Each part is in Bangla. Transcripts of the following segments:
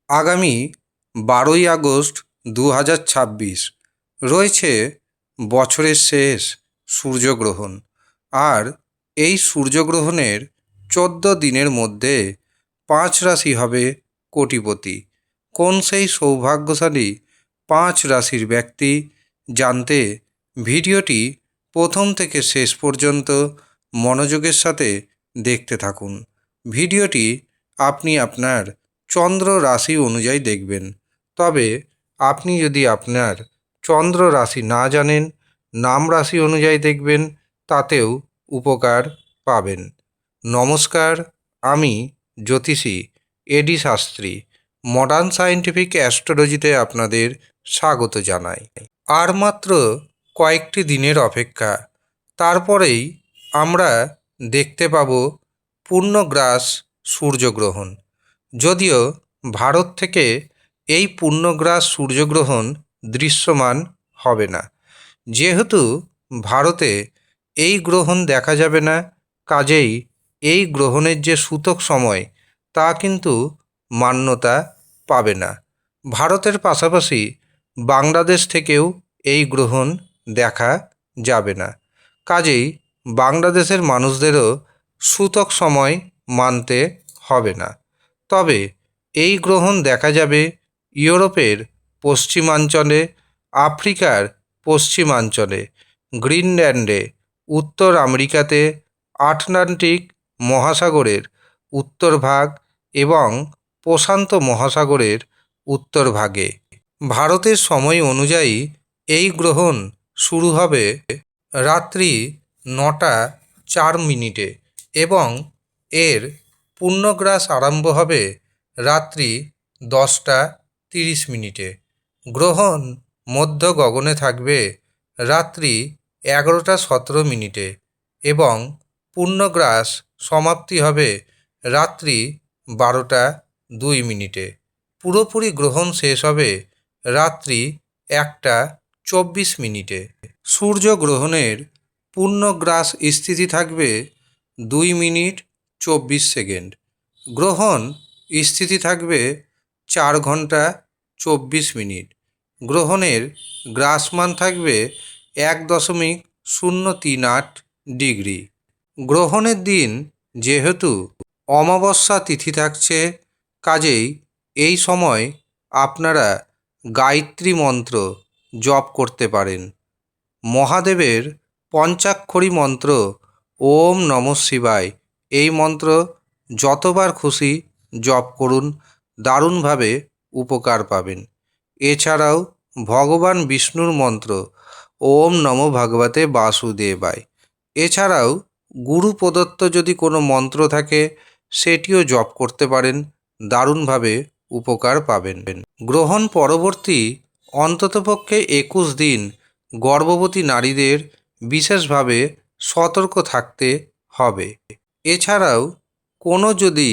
আগামী 12ই আগস্ট 2026 রয়েছে বছরের শেষ সূর্যগ্রহণ। আর এই সূর্যগ্রহণের 14 দিনের মধ্যে 5 রাশি হবে কোটিপতি। কোন সেই সৌভাগ্যশালী 5 রাশির ব্যক্তি জানতে ভিডিওটি প্রথম থেকে শেষ পর্যন্ত মনোযোগের সাথে দেখতে থাকুন। ভিডিওটি আপনি আপনার চন্দ্র রাশি অনুযায়ী দেখবেন। তবে আপনি যদি আপনার চন্দ্র রাশি না জানেন, নাম রাশি অনুযায়ী দেখবেন, তাতেও উপকার পাবেন। নমস্কার, আমি জ্যোতিষী এডি শাস্ত্রী মডার্ন সায়েন্টিফিক অ্যাস্ট্রোলজিতে আপনাদের স্বাগত জানাই। আর মাত্র কয়েকটি দিনের অপেক্ষা, তারপরেই আমরা দেখতে পাব পূর্ণগ্রাস সূর্যগ্রহণ। যদিও ভারত থেকে এই পূর্ণগ্রাস সূর্যগ্রহণ দৃশ্যমান হবে না, যেহেতু ভারতে এই গ্রহণ দেখা যাবে না, কাজেই এই গ্রহণের যে সূতক সময় তা কিন্তু মান্যতা পাবে না। ভারতের পাশাপাশি বাংলাদেশ থেকেও এই গ্রহণ দেখা যাবে না, কাজেই বাংলাদেশের মানুষদেরও সূতক সময় মানতে হবে না। তবে এই গ্রহণ দেখা যাবে ইউরোপের পশ্চিমাঞ্চলে, আফ্রিকার পশ্চিমাঞ্চলে, গ্রিনল্যান্ডে, উত্তর আমেরিকাতে, আটলান্টিক মহাসাগরের উত্তর ভাগ এবং প্রশান্ত মহাসাগরের উত্তর ভাগে। ভারতের সময় অনুযায়ী এই গ্রহণ শুরু হবে রাত্রি 9টা 4 মিনিটে এবং এর পূর্ণগ্রাস আরম্ভ হবে রাত্রি 10টা 30 মিনিটে। গ্রহণ মধ্য গগনে থাকবে রাত্রি 11টা 17 মিনিটে এবং পূর্ণগ্রাস সমাপ্তি হবে রাত্রি 12টা 2 মিনিটে। পুরোপুরি গ্রহণ শেষ হবে রাত্রি 1টা 24 মিনিটে। সূর্যগ্রহণের পূর্ণগ্রাস স্থিতি থাকবে 2 মিনিট 24 সেকেন্ড। গ্রহণ স্থিতি থাকবে 4 ঘন্টা 24 মিনিট। গ্রহণের গ্রাসমান থাকবে 1.038 ডিগ্রি। গ্রহণের দিন যেহেতু অমাবস্যা তিথি থাকছে, কাজেই এই সময় আপনারা গায়ত্রী মন্ত্র জপ করতে পারেন। মহাদেবের পঞ্চাক্ষরী মন্ত্র ওম নমঃ শিবায়, এই মন্ত্র যতবার খুশি জপ করুন, দারুণভাবে উপকার পাবেন। এছাড়াও ভগবান বিষ্ণুর মন্ত্র ওম নমো ভগবতে বাসুদেবায়। এছাড়াও গুরু প্রদত্ত যদি কোনো মন্ত্র থাকে সেটিও জপ করতে পারেন, দারুণভাবে উপকার পাবেন। গ্রহণ পরবর্তী অন্ততপক্ষে 21 দিন গর্ভবতী নারীদের বিশেষভাবে সতর্ক থাকতে হবে। এছাড়াও কোনো যদি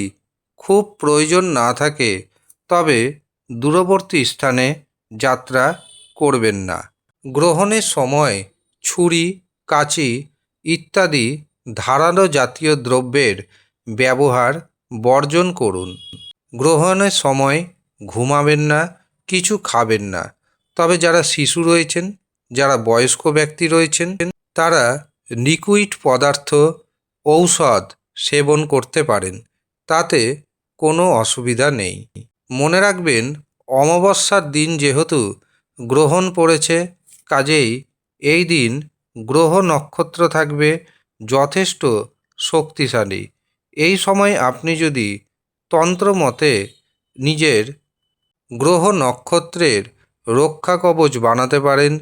খুব প্রয়োজন না থাকে তবে দূরবর্তী স্থানে যাত্রা করবেন না। গ্রহণের সময় ছুরি, কাঁচি ইত্যাদি ধারালো জাতীয় দ্রব্যের ব্যবহার বর্জন করুন। গ্রহণের সময় ঘুমাবেন না, কিছু খাবেন না। তবে যারা শিশু রয়েছেন, যারা বয়স্ক ব্যক্তি রয়েছেন, তারা লিকুইড পদার্থ, ঔষধ সেবন করতে পারেন, তাতে কোনো অসুবিধা নেই। মনে রাখবেন, অমাবস্যার দিন যেহেতু গ্রহণ পড়েছে, কাজেই এই দিন গ্রহ নক্ষত্র থাকবে যথেষ্ট শক্তিশালী। এই সময় আপনি যদি তন্ত্র মতে নিজের গ্রহ নক্ষত্রের রক্ষা কবচ বানাতে পারেন,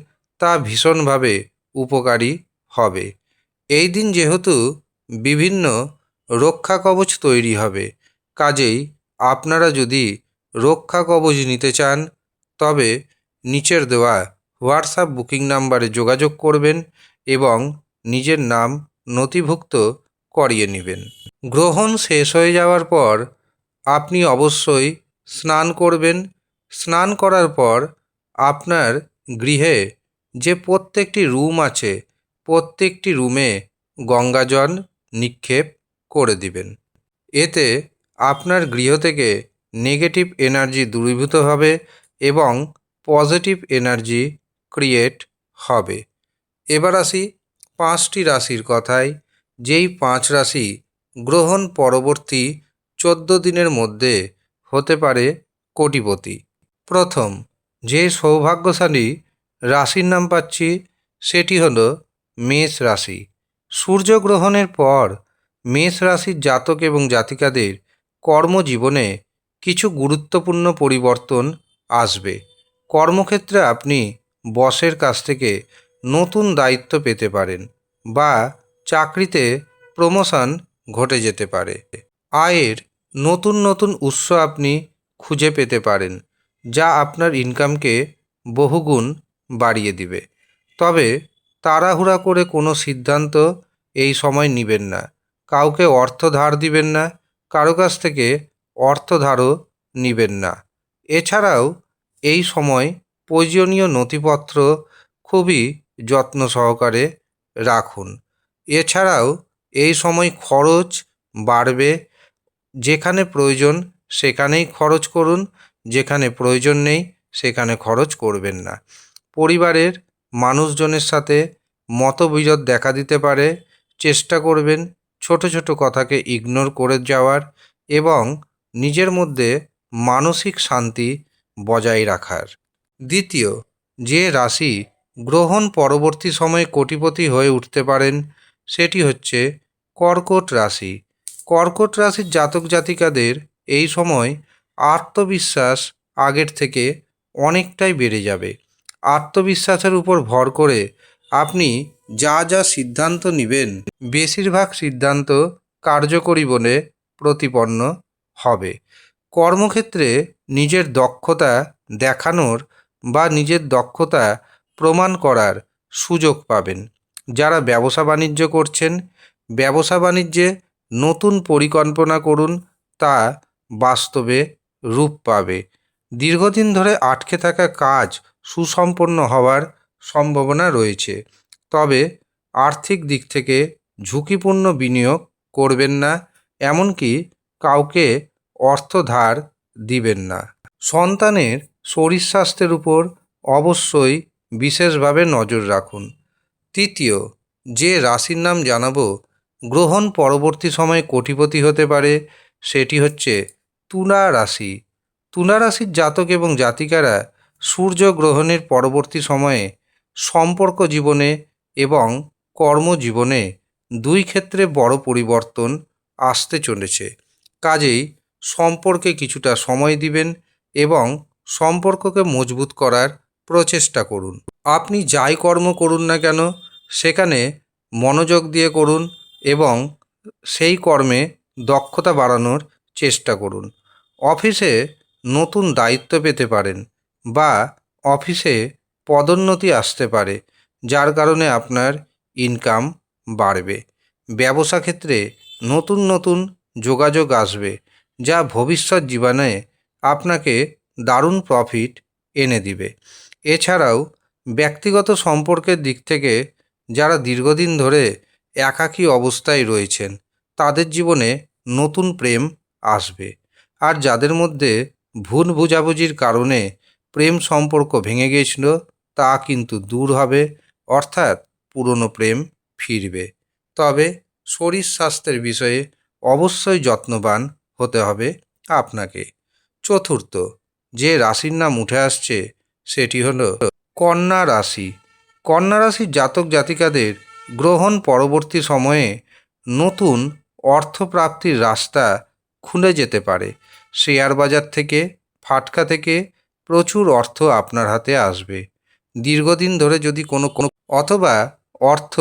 তা ভীষণভাবে উপকারী হবে। এই দিন যেহেতু বিভিন্ন রক্ষা কবচ তৈরি হবে, কাজেই আপনারা যদি রক্ষা কবচ নিতে চান তবে নিচের দেওয়া হোয়াটসঅ্যাপ বুকিং নাম্বারে যোগাযোগ করবেন এবং নিজের নাম নথিভুক্ত করিয়ে নেবেন। গ্রহণ শেষ হয়ে যাওয়ার পর আপনি অবশ্যই স্নান করবেন। স্নান করার পর আপনার গৃহে যে প্রত্যেকটি রুম আছে, প্রত্যেকটি রুমে গঙ্গাজল নিক্ষেপ করে দিবেন। এতে আপনার গৃহ থেকে নেগেটিভ এনার্জি দূরীভূত হবে এবং পজিটিভ এনার্জি ক্রিয়েট হবে। এবার আসি 5টি রাশির কথায়, যেই 5 রাশি গ্রহণ পরবর্তী 14 দিনের মধ্যে হতে পারে কোটিপতি। প্রথম যে সৌভাগ্যশালী রাশির নাম পাচ্ছি সেটি হলো মেষ রাশি। সূর্যগ্রহণের পর মেষ রাশির জাতক এবং জাতিকাদের কর্মজীবনে কিছু গুরুত্বপূর্ণ পরিবর্তন আসবে। কর্মক্ষেত্রে আপনি বসের কাছ থেকে নতুন দায়িত্ব পেতে পারেন বা চাকরিতে প্রমোশন ঘটে যেতে পারে। আয়ের নতুন নতুন উৎস আপনি খুঁজে পেতে পারেন, যা আপনার ইনকামকে বহুগুণ বাড়িয়ে দিবে। তবে তাড়াহুড়া করে কোনো সিদ্ধান্ত এই সময় নেবেন না। কাউকে অর্থ ধার দিবেন না, কারো কাছ থেকে অর্থ ধারও নেবেন না। এছাড়াও এই সময় প্রয়োজনীয় নথিপত্র খুবই যত্ন সহকারে রাখুন। এছাড়াও এই সময় খরচ বাড়বে। যেখানে প্রয়োজন সেখানেই খরচ করুন, যেখানে প্রয়োজন নেই সেখানে খরচ করবেন না। পরিবারের মানুষজনের সাথে মতবিরোধ দেখা দিতে পারে। চেষ্টা করবেন ছোট ছোট কথাকে ইগনোর করে যাওয়ার এবং নিজের মধ্যে মানসিক শান্তি বজায় রাখার। দ্বিতীয় যে রাশি গ্রহণ পরবর্তী সময়ে কোটিপতি হয়ে উঠতে পারেন সেটি হচ্ছে কর্কট রাশি। কর্কট রাশির জাতক জাতিকাদের এই সময় আত্মবিশ্বাস আগের থেকে অনেকটাই বেড়ে যাবে। আত্মবিশ্বাসের উপর ভর করে আপনি যা যা সিদ্ধান্ত নেবেন বেশিরভাগ সিদ্ধান্ত কার্যকরী বলে প্রতিপন্ন হবে। কর্মক্ষেত্রে নিজের দক্ষতা দেখানোর বা নিজের দক্ষতা প্রমাণ করার সুযোগ পাবেন। যারা ব্যবসা বাণিজ্য করছেন, ব্যবসা বাণিজ্যে নতুন পরিকল্পনা করুন, তা বাস্তবে রূপ পাবে। দীর্ঘদিন ধরে আটকে থাকা কাজ সুসম্পন্ন হওয়ার সম্ভাবনা রয়েছে। তবে আর্থিক দিক থেকে ঝুঁকিপূর্ণ বিনিয়োগ করবেন না, এমনকি কাউকে অর্থ ধার দিবেন না। সন্তানের শরীর স্বাস্থ্যের উপর অবশ্যই বিশেষভাবে নজর রাখুন। তৃতীয় যে রাশির নাম জানাবো গ্রহণ পরবর্তী সময়ে কোটিপতি হতে পারে সেটি হচ্ছে তুলা রাশি। তুলা রাশির জাতক এবং জাতিকারা সূর্যগ্রহণের পরবর্তী সময়ে সম্পর্ক জীবনে এবং কর্মজীবনে দুই ক্ষেত্রে বড় পরিবর্তন আসতে চলেছে। কাজেই সম্পর্কে কিছুটা সময় দিবেন এবং সম্পর্ককে মজবুত করার প্রচেষ্টা করুন। আপনি যাই কর্ম করুন না কেন সেখানে মনোযোগ দিয়ে করুন এবং সেই কর্মে দক্ষতা বাড়ানোর চেষ্টা করুন। অফিসে নতুন দায়িত্ব পেতে পারেন বা অফিসে পদোন্নতি আসতে পারে, যার কারণে আপনার ইনকাম বাড়বে। ব্যবসা ক্ষেত্রে নতুন নতুন যোগাযোগ আসবে, যা ভবিষ্যৎ জীবনে আপনাকে দারুণ প্রফিট এনে দিবে। এছাড়াও ব্যক্তিগত সম্পর্কের দিক থেকে যারা দীর্ঘদিন ধরে একাকী অবস্থায় রয়েছেন তাদের জীবনে নতুন প্রেম আসবে। আর যাদের মধ্যে ভুল বোঝাবুঝির কারণে প্রেম সম্পর্ক ভেঙে গিয়েছিল তা কিন্তু দূর হবে, অর্থাৎ পুরনো প্রেম ফিরবে। তবে শরীর স্বাস্থ্যের বিষয়ে অবশ্যই যত্নবান হতে হবে আপনাকে। চতুর্থ যে রাশির নাম উঠে আসছে সেটি হলো কন্যা রাশি। কন্যা রাশির জাতক জাতিকাদের গ্রহণ পরবর্তী সময়ে নতুন অর্থপ্রাপ্তির রাস্তা খুলে যেতে পারে। শেয়ার বাজার থেকে, ফাটকা থেকে প্রচুর অর্থ আপনার হাতে আসবে। দীর্ঘদিন ধরে যদি কোনো অথবা অর্থ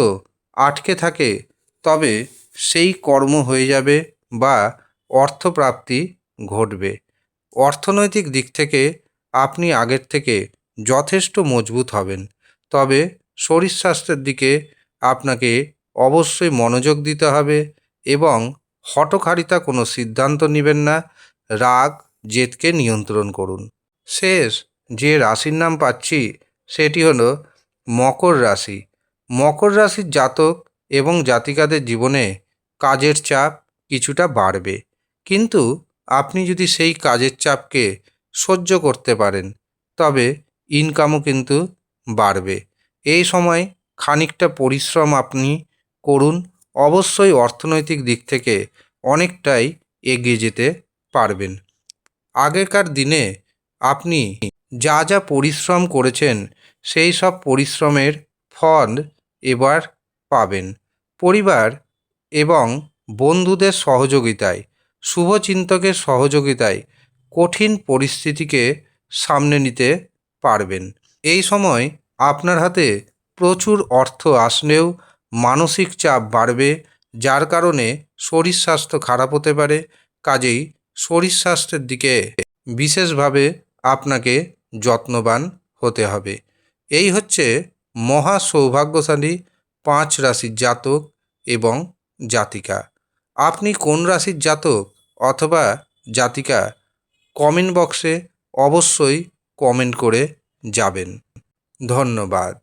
আটকে থাকে তবে সেই কর্ম হয়ে যাবে বা অর্থপ্রাপ্তি ঘটবে। অর্থনৈতিক দিক থেকে আপনি আগের থেকে যথেষ্ট মজবুত হবেন। তবে শরীর স্বাস্থ্যের দিকে আপনাকে অবশ্যই মনোযোগ দিতে হবে এবং হঠকারিতা কোনো সিদ্ধান্ত নেবেন না। রাগ জেদকে নিয়ন্ত্রণ করুন। শেষ যে রাশির নাম পাচ্ছি সেটি হলো মকর রাশি। মকর রাশির জাতক এবং জাতিকাদের জীবনে কাজের চাপ কিছুটা বাড়বে, কিন্তু আপনি যদি সেই কাজের চাপকে সহ্য করতে পারেন তবে ইনকামও কিন্তু বাড়বে। এই সময় খানিকটা পরিশ্রম আপনি করুন, অবশ্যই অর্থনৈতিক দিক থেকে অনেকটাই এগিয়ে যেতে পারবেন। আগেকার দিনে আপনি যা যা পরিশ্রম করেছেন সেই সব পরিশ্রমের ফল এবার পাবেন। পরিবার এবং বন্ধুদের সহযোগিতায়, শুভচিন্তকের সহযোগিতায় কঠিন পরিস্থিতিকে সামনে নিতে পারবেন। এই সময় আপনার হাতে প্রচুর অর্থ আসলেও মানসিক চাপ বাড়বে, যার কারণে শরীর স্বাস্থ্য খারাপ হতে পারে। কাজেই শরীর স্বাস্থ্যের দিকে বিশেষভাবে আপনাকে যত্নবান হতে হবে। এই হচ্ছে মহা সৌভাগ্যশালী 5 রাশির জাতক এবং জাতিকা। আপনি কোন রাশির জাতক অথবা জাতিকা কমেন্ট বক্সে অবশ্যই কমেন্ট করে যাবেন। ধন্যবাদ।